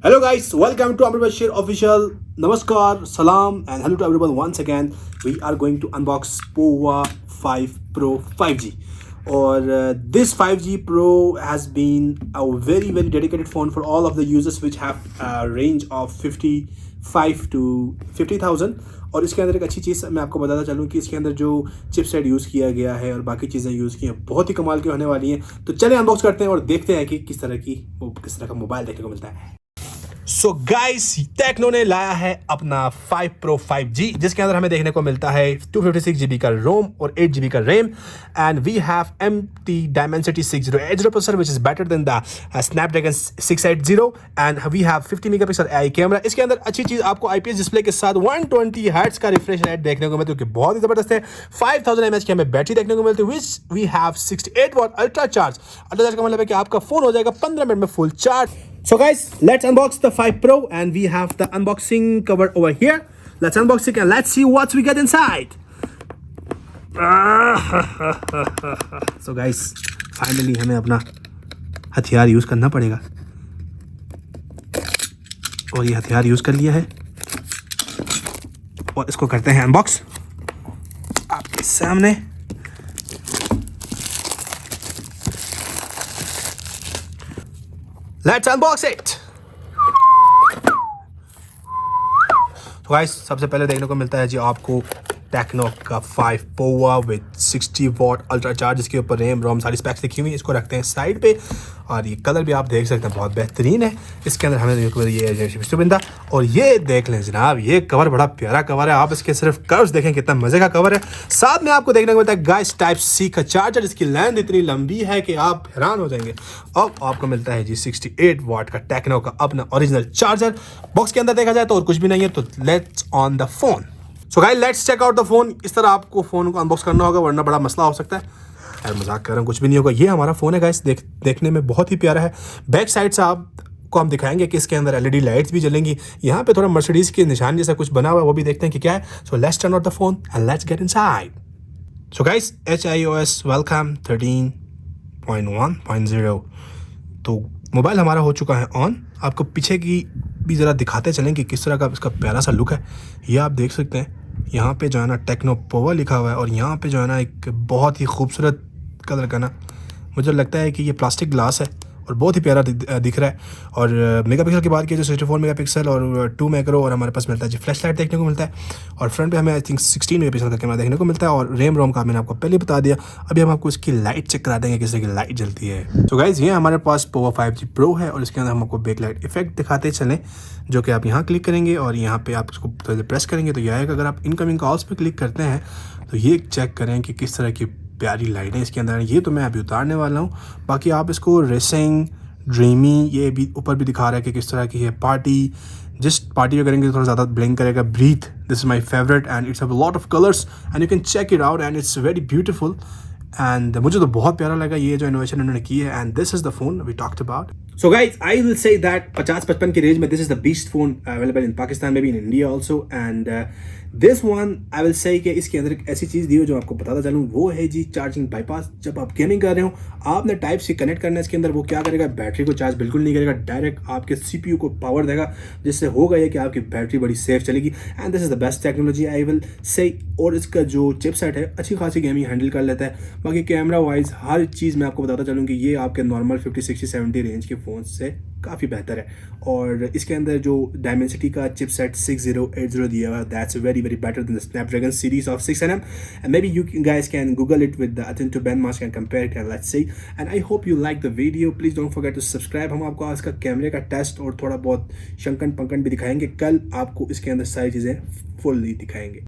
Hello guys, welcome to 𝖱yi.50k official. Namaskar, salam and hello to everyone once again. We are going to unbox Pova 5 Pro 5G. Or this 5G Pro has been a very dedicated phone for all of the users which have a range of 55 to 50,000. और इसके अंदर एक अच्छी चीज़ मैं आपको बताता चलूँ कि इसके अंदर जो चिपसेट यूज़ किया गया है और बाकी चीज़ें यूज़ की हैं बहुत ही कमाल की होने वाली हैं. तो चलें अनबॉक्स करते हैं और देखते हैं कि किस तरह का मोबाइल देखने को मिलता है. सो गाइस, टेक्नो ने लाया है अपना 5 Pro 5G जिसके अंदर हमें देखने को मिलता है 256 GB का रोम और 8 GB का RAM. And we have MT Dimensity 6080 processor which is better than the Snapdragon 680 and we have 50 megapixel AI camera. इसके अंदर अच्छी चीज आपको IPS डिस्प्ले के साथ 120 हर्ट्ज का रिफ्रेश रेट देखने को मिलता है, जो कि बहुत ही जबरदस्त है. 5000 mAh की हमें बैटरी देखने को मिलती है which we have 68 watt ultra charge. Ultra charge का मतलब है कि आपका फोन हो जाएगा 15 मिनट में full charge. So guys, let's unbox the 5 Pro and we have the unboxing cover over here. Let's unbox it and let's see what we get inside. So guys, finally हमें अपना हथियार use करना पड़ेगा और ये हथियार use कर लिया है और इसको करते हैं अनबॉक्स आपके सामने. Let's unbox it. तो गाइस, सबसे पहले देखने को मिलता है जी आपको टेक्नो का 5 Pova with 60 what ultra charge, जिसके ऊपर रैम रोम सारी स्पेक्स लिखी हुई है. इसको रखते हैं साइड पे और ये कलर भी आप देख सकते हैं बहुत बेहतरीन है. इसके अंदर हमें ये बिंदा और ये देख लें जनाब, ये कवर बड़ा प्यारा कवर है. आप इसके सिर्फ कर्व्स देखें कितना मजे का कवर है. साथ में आपको देखने को मिलता है गाइस टाइप सी का चार्जर, जिसकी लेंथ इतनी लंबी है कि आप हैरान हो जाएंगे. और आपको मिलता है जी 68 वाट का टेक्नो का अपना ओरिजिनल चार्जर. बॉक्स के अंदर देखा जाए तो और कुछ भी नहीं है. तो let's on the phone. So guys, let's check out the phone. इस तरह आपको फोन को अनबॉक्स करना होगा वरना बड़ा मसला हो सकता है. यार मजाक कर रहा हूँ, कुछ भी नहीं होगा. ये हमारा फोन है गाइस, देखने में बहुत ही प्यारा है. बैक साइड से आपको हम दिखाएंगे कि इसके अंदर LED लाइट्स भी जलेंगी. यहाँ पे थोड़ा मर्सिडीज के निशान जैसा कुछ बना हुआ है, वो भी देखते हैं कि क्या है. So let's turn out the phone and let's get inside. So guys, iOS welcome 13.1.0. तो मोबाइल हमारा हो चुका है ऑन. आपको पीछे की भी ज़रा दिखाते चलें कि किस तरह का इसका प्यारा सा लुक है. ये आप देख सकते हैं यहाँ पे जो है ना टेक्नो पोवा लिखा हुआ है और यहाँ पे जो है ना एक बहुत ही खूबसूरत कलर का ना, मुझे लगता है कि ये प्लास्टिक ग्लास है और बहुत ही प्यारा दिख रहा है. और मेगापिक्सल की बात की जो 64 मेगापिक्सल और 2 मैक्रो और हमारे पास मिलता है जी फ्लैश लाइट देखने को मिलता है. और फ्रंट पे हमें आई थिंक 16 मेगापिक्सल का कैमरा देखने को मिलता है. और रैम रोम का मैंने आपको पहले बता दिया. अभी हम आपको इसकी लाइट चेक करा देंगे किस तरह की लाइट जलती है. तो गाइज, ये हमारे पास पोवा 5G प्रो है और इसके अंदर हम आपको बैक लाइट इफेक्ट दिखाते चलें, जो कि आप यहाँ क्लिक करेंगे और यहाँ पे आप इसको प्रेस करेंगे तो यह आएगा. अगर आप इनकमिंग कॉल्स पे क्लिक करते हैं तो ये चेक करें कि किस तरह की प्यारी लाइट है इसके अंदर. ये तो मैं अभी उतारने वाला हूँ. बाकी आप इसको रेसिंग ड्रीमी ये भी ऊपर भी दिखा रहा है कि किस तरह की है. पार्टी, जिस पार्टी में करेंगे तो थोड़ा ज़्यादा ब्लिंक करेगा. Breath, this is my favourite and it's have a lot of colours and you can check it out and it's very beautiful. And मुझे तो बहुत प्यारा लगा ये जो इनोवेशन उन्होंने की है. And this is the phone we talked about. So guys, I will say that 50-55 की रेंज में this is the best phone available in Pakistan, maybe in India also. And this one I will say कि इसके अंदर एक ऐसी चीज़ दी हो जो आपको बताता चलूँ, वो है जी चार्जिंग बाईपास. जब आप गेमिंग कर रहे हो आपने टाइप से कनेक्ट करना है इसके अंदर, वो क्या करेगा, बैटरी को चार्ज बिल्कुल नहीं करेगा, डायरेक्ट आपके CPU को पावर देगा, जिससे होगा ये कि आपकी बैटरी बड़ी सेफ चलेगी. And this is the best technology I will से. और इसका जो चिपसेट है अच्छी खासी गेमिंग हैंडल कर लेता है. बाकी कैमरा वाइज हर चीज़ मैं आपको बताता चलूँ कि ये आपके नॉर्मल 50, 60, 70 रेंज के फ़ोन से काफ़ी बेहतर है. और इसके अंदर जो डायमेंसिटी का चिपसेट 6080 दिया हुआ है, that's very better than the Snapdragon series of 6nm. And maybe you guys can Google it with the attentive benchmark and compare it and let's see. And I hope you like the video. Please don't forget to subscribe. हम आपको इसका कैमरे का test और थोड़ा बहुत शंकन पंकन भी दिखाएंगे. कल आपको इसके अंदर सारी चीज़ें फुल्ली दिखाएंगे.